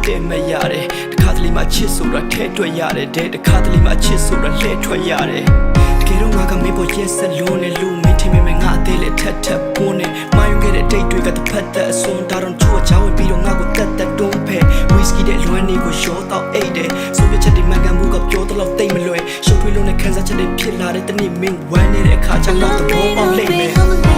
တဲ့မရတယ်တခါတလေမှချစ်ဆိုတာထဲထွက်ရတယ်တဲ့တခါတလေမှချစ်ဆိုတာလှည့်ထွက်ရတယ်တကယ်တော့ငါကမင်းပေါ်ရက်ဆက်လုံးနဲ့လူမင်းထင်မဲ့ငါအသေးလေးထက်ထက်ပွန်းနေမယုံခဲ့တဲ့ဒိတ်တွေကတစ်ဖက်သက်အစွန်ဒါတော့ချူချောင်းပြီးတော့ငါကိုတက်တက်တွန်းဖဲဝီစကီတဲ့လွမ်းနေကိုရောတော့အိတ်တယ်ဆိုပြချက်တွေမှန်ကန်မှုကပြောတော့တိတ်မလွယ်ရှုပ်ထွေးလုံးနဲ့ခန်းစားချက်တွေဖြစ်လာတဲ့တနေ့မင်းဝမ်းနေတဲ့အခါကျတော့သဘောပေါက်လိမ့်မယ်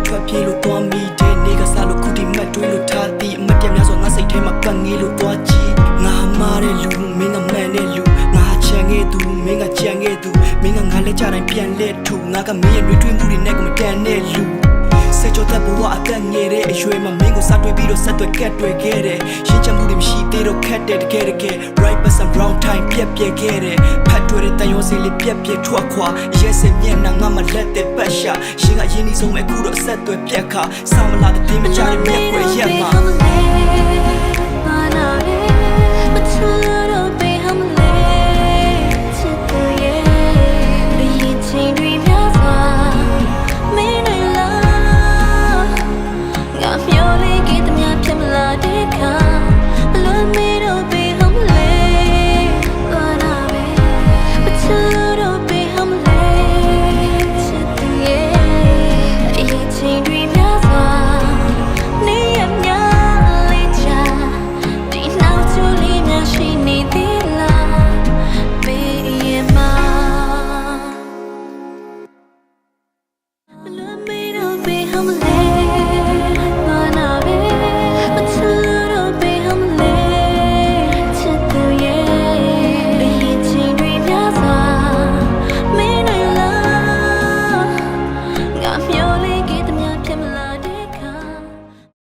ထွက်ပြေးလို့သွားမိတဲ့နေကစားလို့ခုဒီမှတ်တွေးလို့ထားသည်အမတ်တများဆိုငါစိတ်ထဲမှာပတ်ငေးလို့သွားကြည့်ငါမားတဲ့လူမင်းကမှန်တဲ့လူငါချန်ခဲ့သူမင်းကကြံခဲ့သူမင်းကငါလက်ကြတိုင်းပြန်လဲထူငါကမင်းရဲ့တွေးမှုတွေနဲ့ကမတန်တဲ့လူစေချောတဲ့ဘဝအသက်ငယ်တဲ့အရွယ်မှာမင်းကိုစားတွေ့ပြီးတော့ဆက်သွယ်ကက်တွေ့ခဲ့တယ်ရှင်းချမှုတွေမရှိသေးတော့ခက်တဲ့တကယ်တကယ် right but some wrong time ပြက်ပြက်ခဲ့တယ်ဖတ်တွေ့တဲ့တန်ရုံးစီလေးပြက်ပြက်ထွက်ခွာရဲစင်မျက်နှာငါမလက်တဲ့ပတ်ရှာရှင်းကရင်းနှီးဆုံးမဲ့ခုတော့ဆက်သွယ်ပြက်ခါစာမလာတဲ့တင်းမကြတဲ့မျက်ွယ်ရက်မှာ